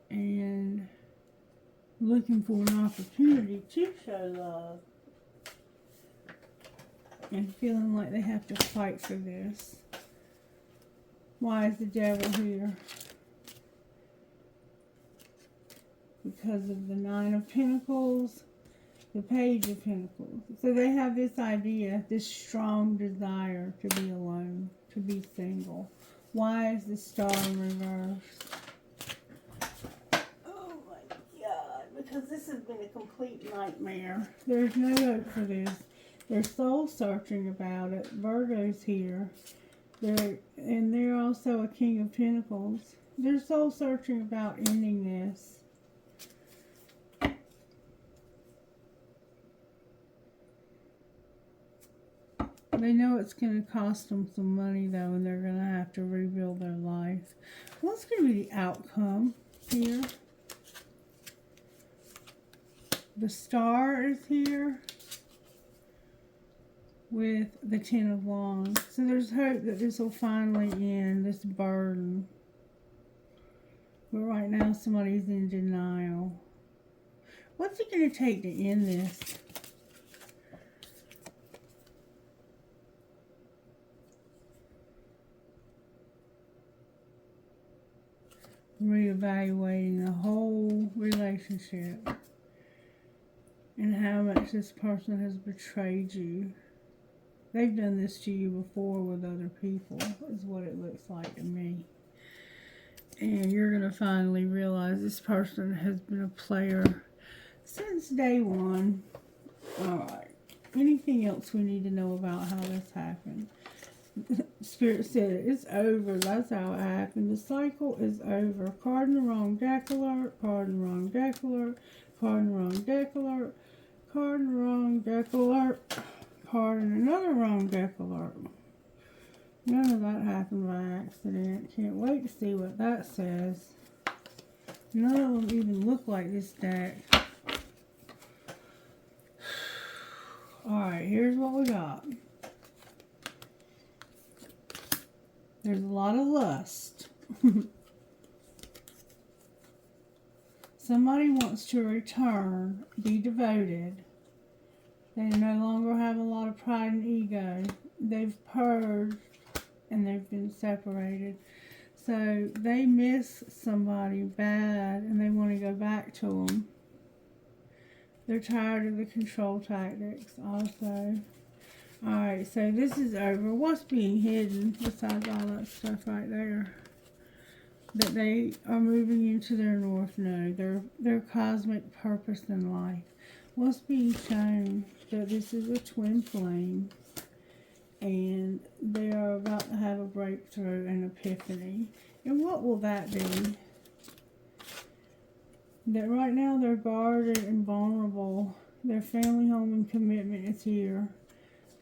Speaker 1: And looking for an opportunity to show love. And feeling like they have to fight for this. Why is the Devil here? Because of the Nine of Pentacles, the Page of Pentacles. So they have this idea, this strong desire to be alone, to be single. Why is the Star in reverse? Oh my God, because this has been a complete nightmare. There's no hope for this. They're soul searching about it. Virgo's here. They're also a King of Pentacles. They're soul searching about ending this. They know it's going to cost them some money though, and they're going to have to rebuild their life. What's going to be the outcome here? The Star is here with the Ten of Wands. So there's hope that this will finally end, this burden. But right now somebody's in denial. What's it going to take to end this? Reevaluating the whole relationship and how much this person has betrayed you. They've done this to you before with other people, is what it looks like to me. And you're going to finally realize this person has been a player since day one. Alright. Anything else we need to know about how this happened? Spirit said it's over. That's how it happened. The cycle is over. Card in the wrong deck alert. Card in the wrong deck alert. Card in the wrong deck alert. Card in the wrong deck alert. Card in another wrong deck alert. None of that happened by accident. Can't wait to see what that says. None of them even look like this deck. Alright, here's what we got. There's a lot of lust. Somebody wants to return, be devoted. They no longer have a lot of pride and ego. They've purged and they've been separated. So they miss somebody bad and they want to go back to them. They're tired of the control tactics also. Alright, so this is over. What's being hidden besides all that stuff right there? That they are moving into their North Node, their cosmic purpose in life. What's being shown? That this is a twin flame and they are about to have a breakthrough and epiphany. And what will that be? That right now they're guarded and vulnerable. Their family, home, and commitment is here.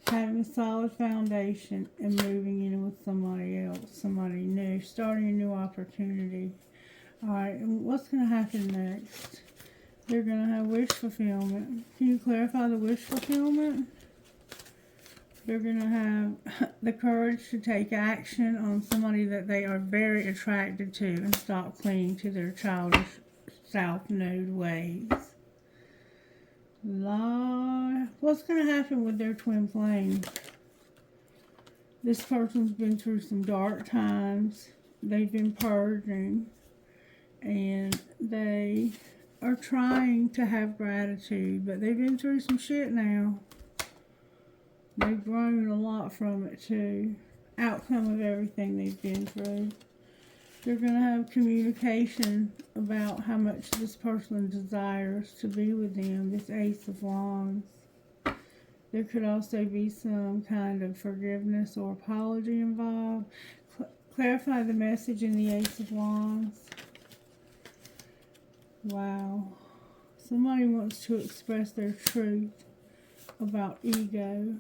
Speaker 1: Having a solid foundation and moving in with somebody else, somebody new, starting a new opportunity. Alright, and what's going to happen next? They're going to have wish fulfillment. Can you clarify the wish fulfillment? They're going to have the courage to take action on somebody that they are very attracted to and stop clinging to their childish South Node ways. What's going to happen with their twin flame? This person's been through some dark times. They've been purging. And they are trying to have gratitude. But they've been through some shit now. They've grown a lot from it too. Outcome of everything they've been through. They're going to have communication about how much this person desires to be with them, this Ace of Wands. There could also be some kind of forgiveness or apology involved. Clarify the message in the Ace of Wands. Wow. Somebody wants to express their truth about ego.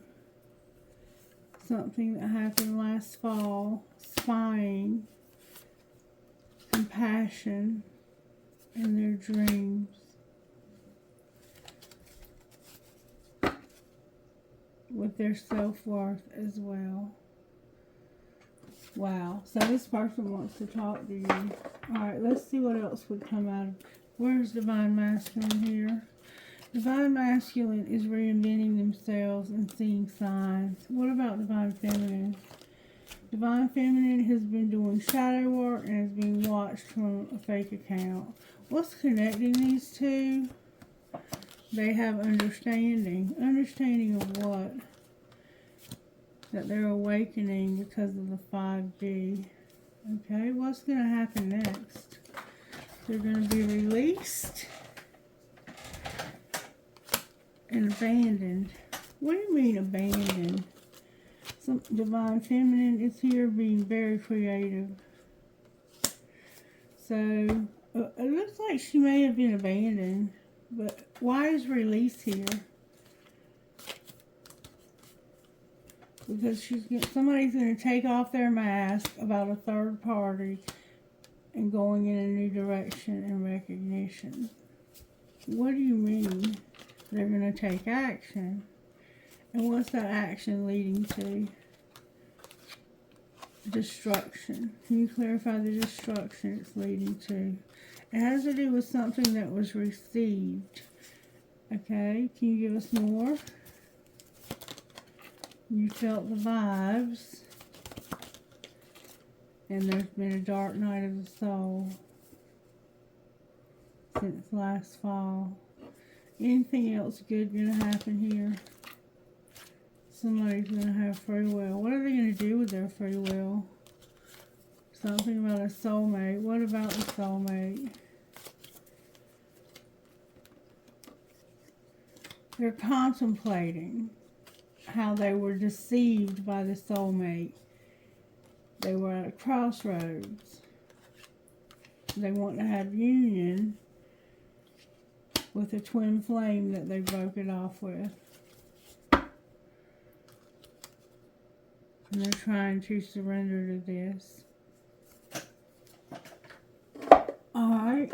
Speaker 1: Something that happened last fall. Spying. Compassion in their dreams. With their self-worth as well. Wow. So this person wants to talk to you. Alright, let's see what else would come out of. Where's Divine Masculine here? Divine Masculine is reinventing themselves and seeing signs. What about Divine Feminine? Divine Feminine has been doing shadow work and is being watched from a fake account. What's connecting these two? They have understanding. Understanding of what? That they're awakening because of the 5D. Okay, what's going to happen next? They're going to be released and abandoned. What do you mean abandoned? Some Divine Feminine is here being very creative. So, it looks like she may have been abandoned. But why is release here? Because somebody's going to take off their mask about a third party and going in a new direction and recognition. What do you mean? They're going to take action. And what's that action leading to? Destruction. Can you clarify the destruction it's leading to? It has to do with something that was received. Okay, can you give us more? You felt the vibes. And there's been a dark night of the soul since last fall. Anything else good going to happen here? Somebody's going to have free will. What are they going to do with their free will? Something about a soulmate. What about the soulmate? They're contemplating how they were deceived by the soulmate. They were at a crossroads. They want to have union with a twin flame that they broke it off with. And they're trying to surrender to this. Alright.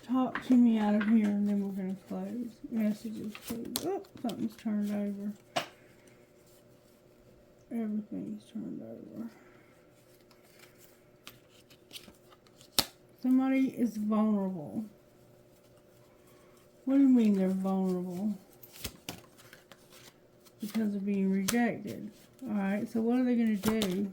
Speaker 1: Talk to me out of here and then we're going to close. Messages, please. Oh, something's turned over. Everything's turned over. Somebody is vulnerable. What do you mean they're vulnerable? Because of being rejected. Alright, so what are they going to do?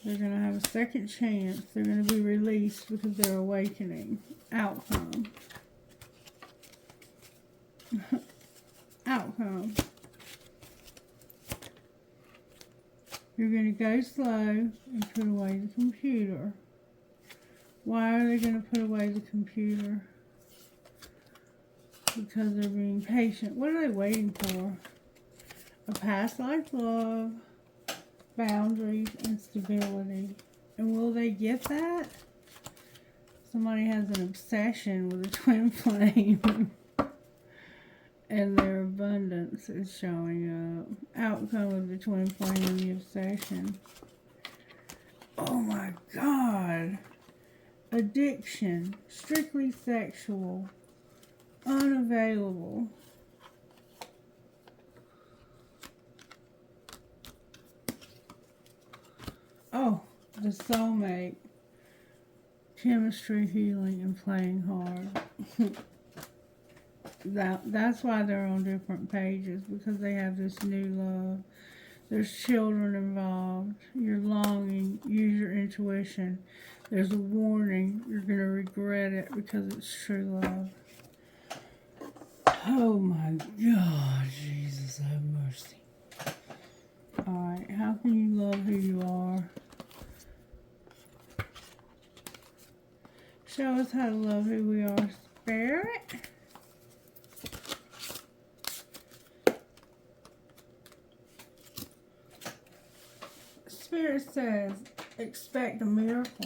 Speaker 1: They're going to have a second chance. They're going to be released because they're awakening. Outcome. Outcome. You're going to go slow and put away the computer. Why are they going to put away the computer? Because they're being patient. What are they waiting for? A past life love, boundaries, and stability. And will they get that? Somebody has an obsession with a twin flame. And their abundance is showing up. Outcome of the twin flame and the obsession. Oh my God. Addiction. Strictly sexual. Unavailable. Oh, the soulmate. Chemistry, healing, and playing hard. That's why they're on different pages, because they have this new love. There's children involved. You're longing. Use your intuition. There's a warning. You're going to regret it because it's true love. Oh my God, Jesus have mercy. Alright, how can you love who you are? Show us how to love who we are, Spirit. Spirit says, expect a miracle.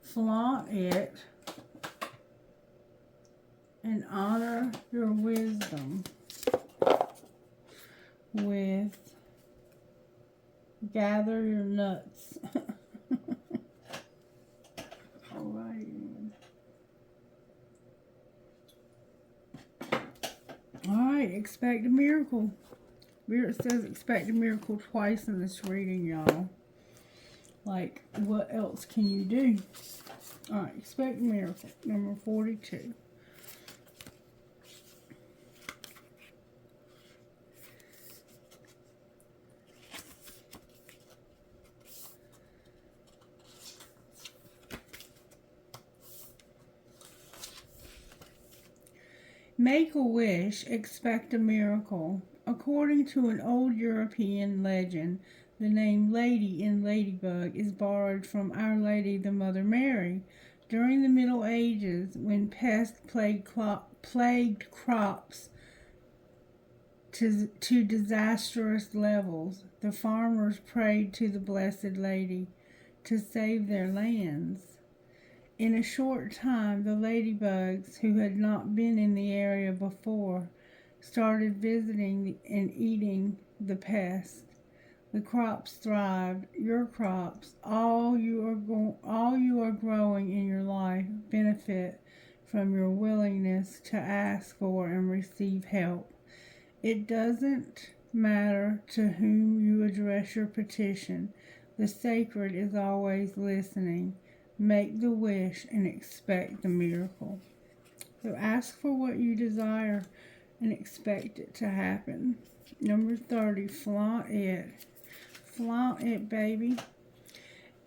Speaker 1: Flaunt it. And honor your wisdom with gather your nuts. Alright, expect a miracle. Spirit says expect a miracle twice in this reading, y'all. Like, what else can you do? Alright, expect a miracle. Number 42. Make a wish, expect a miracle. According to an old European legend, the name Lady in Ladybug is borrowed from Our Lady the Mother Mary. During the Middle Ages, when pests plagued crops to disastrous levels, the farmers prayed to the Blessed Lady to save their lands. In a short time, the ladybugs, who had not been in the area before, started visiting and eating the pest. The crops thrived. Your crops, all you are growing in your life, benefit from your willingness to ask for and receive help. It doesn't matter to whom you address your petition. The sacred is always listening. Make the wish and expect the miracle. So ask for what you desire and expect it to happen. Number 30, flaunt it. Flaunt it, baby.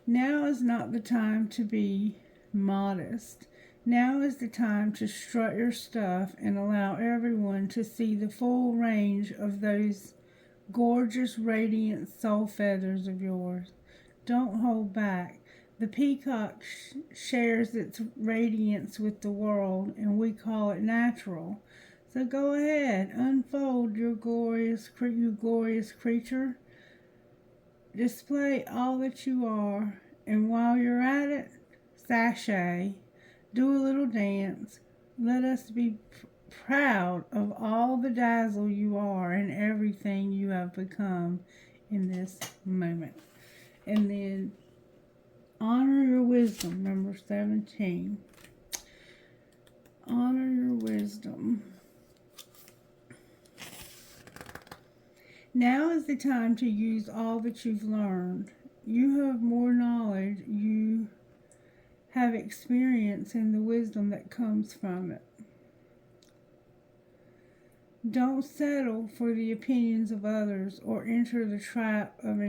Speaker 1: Now is not the time to be modest. Now is the time to strut your stuff and allow everyone to see the full range of those gorgeous, radiant soul feathers of yours. Don't hold back. The peacock shares its radiance with the world, and we call it natural. So go ahead, unfold your glorious creature. Display all that you are, and while you're at it, sashay, do a little dance. Let us be proud of all the dazzle you are and everything you have become in this moment. And then honor your wisdom, number 17. Honor your wisdom. Now is the time to use all that you've learned you have more knowledge, you have experience in the wisdom that comes from it. Don't settle for the opinions of others or enter the trap of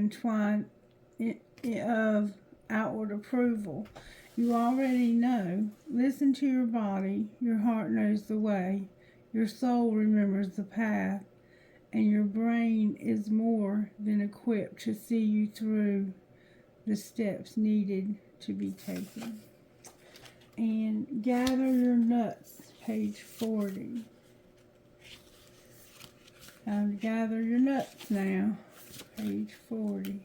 Speaker 1: of outward approval. You already know. Listen to your body. Your heart knows the way. Your soul remembers the path. And your brain is more than equipped to see you through the steps needed to be taken. And gather your nuts, page 40. Time to gather your nuts now, page 40.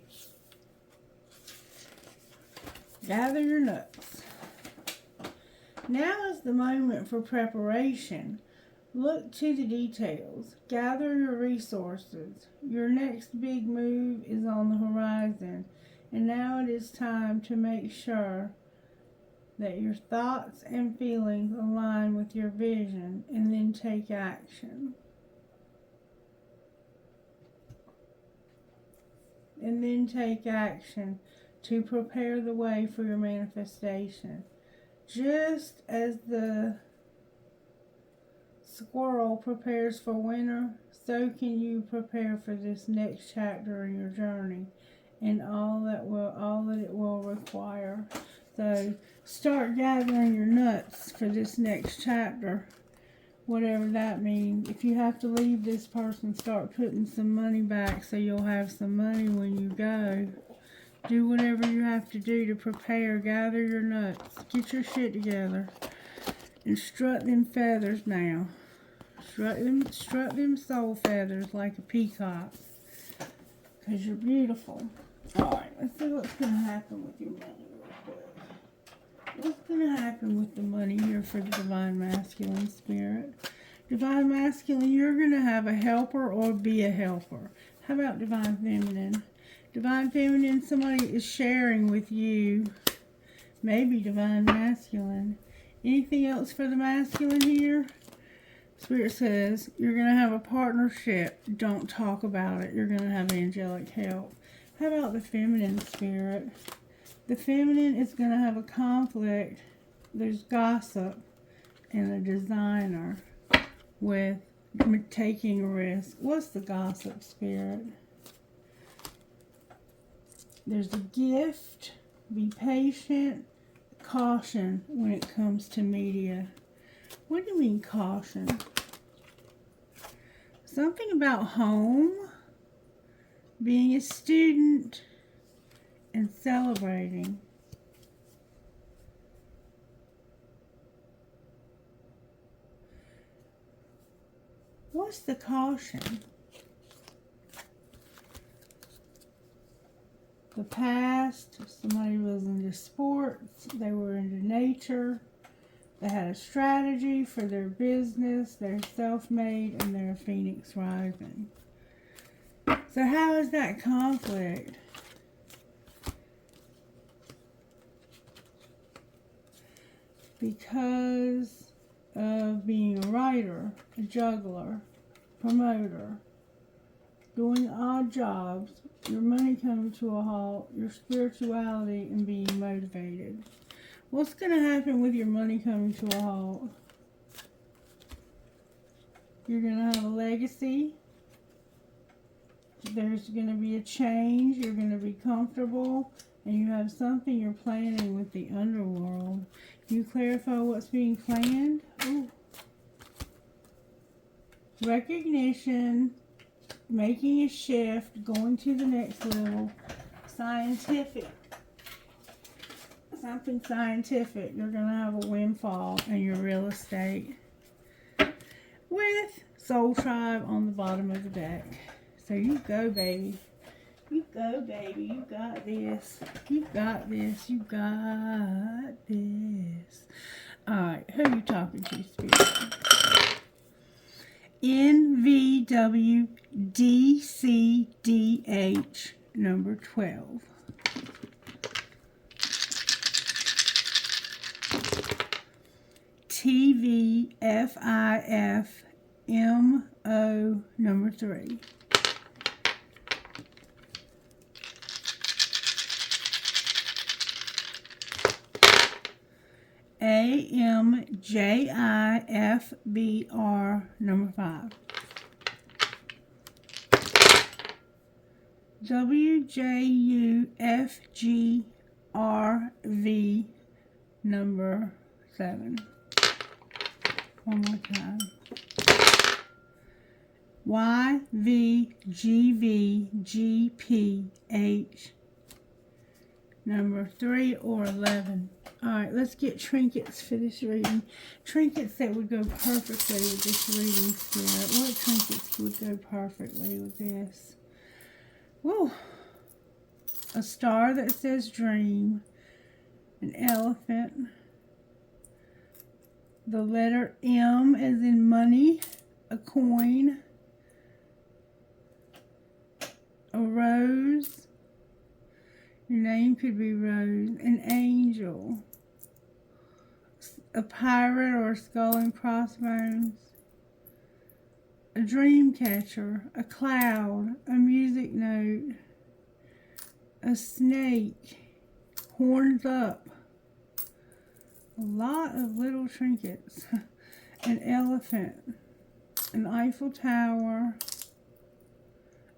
Speaker 1: Gather your nuts. Now is the moment for preparation. Look to the details. Gather your resources. Your next big move is on the horizon. And now it is time to make sure that your thoughts and feelings align with your vision, and then take action. And then take action to prepare the way for your manifestation. Just as the squirrel prepares for winter, so can you prepare for this next chapter in your journey and all that it will require. So start gathering your nuts for this next chapter, whatever that means. If you have to leave this person, start putting some money back so you'll have some money when you go. Do whatever you have to do to prepare. Gather your nuts. Get your shit together. And strut them feathers now. Strut them soul feathers like a peacock. Because you're beautiful. Alright, let's see what's going to happen with your money real quick. What's going to happen with the money here for the Divine Masculine Spirit? Divine Masculine, you're going to have a helper or be a helper. How about Divine Feminine? Divine Feminine, somebody is sharing with you. Maybe Divine Masculine. Anything else for the Masculine here? Spirit says, you're going to have a partnership. Don't talk about it. You're going to have angelic help. How about the Feminine Spirit? The Feminine is going to have a conflict. There's gossip and a designer with taking a risk. What's the gossip, Spirit? There's a gift. Be patient. Caution when it comes to media. What do you mean caution? Something about home, being a student, and celebrating. What's the caution? The past, somebody was into sports, they were into nature, they had a strategy for their business, they're self-made, and they're a phoenix rising. So how is that conflict? Because of being a writer, a juggler, promoter, doing odd jobs, your money coming to a halt, your spirituality, and being motivated. What's going to happen with your money coming to a halt? You're going to have a legacy. There's going to be a change. You're going to be comfortable. And you have something you're planning with the underworld. Can you clarify what's being planned? Ooh. Recognition. Making a shift. Going to the next level. Scientific. Something scientific. You're going to have a windfall in your real estate. With Soul Tribe on the bottom of the deck. So you go, baby. You go, baby. You got this. You got this. You got this. Alright, who are you talking to, Spirit? NVWDCDH number 12. TVFIFMO number 3. AMJIFBR number 5. WJUFGRV number 7. One more time. YVGVGPH number 3 or 11. Alright, let's get trinkets for this reading. Trinkets that would go perfectly with this reading spirit. What trinkets would go perfectly with this? Whoa. A star that says dream. An elephant. The letter M as in money. A coin. A rose. Your name could be Rose. An angel. A pirate or a skull and crossbones. A dream catcher. A cloud. A music note. A snake. Horns up. A lot of little trinkets. An elephant. An Eiffel Tower.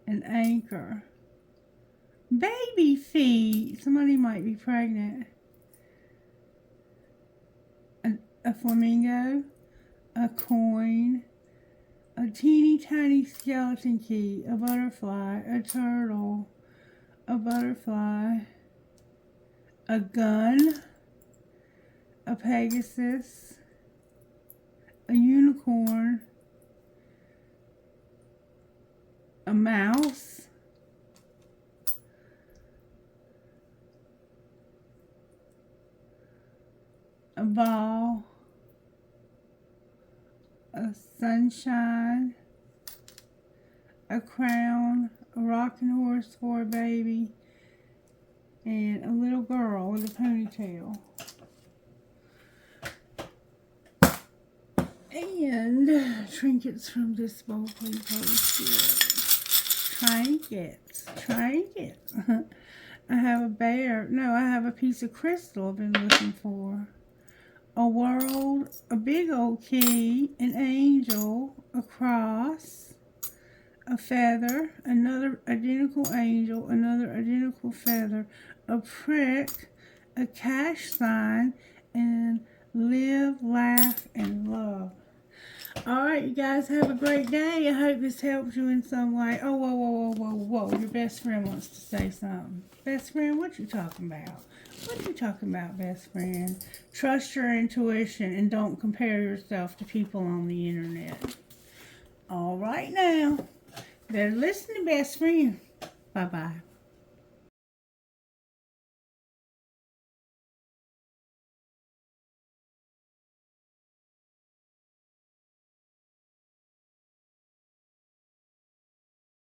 Speaker 1: An anchor. Baby feet. Somebody might be pregnant. A flamingo. A coin. A teeny tiny skeleton key. A butterfly. A turtle. A butterfly. A gun. A Pegasus. A unicorn. A mouse. A ball. A sunshine. A crown. A rocking horse for a baby. And a little girl with a ponytail. And trinkets from this bowl, please, Holy Spirit. Trinkets. Trinkets. I have a bear. No, I have a piece of crystal I've been looking for. A world. A big old key. An angel. A cross. A feather. Another identical angel. Another identical feather. A prick. A cash sign. And live, laugh, and love. Alright, you guys have a great day. I hope this helps you in some way. Oh, whoa, whoa, whoa, whoa, whoa. Your best friend wants to say something. Best friend, what you talking about? What you talking about, best friend? Trust your intuition and don't compare yourself to people on the internet. Alright now. Better listen to best friend. Bye-bye.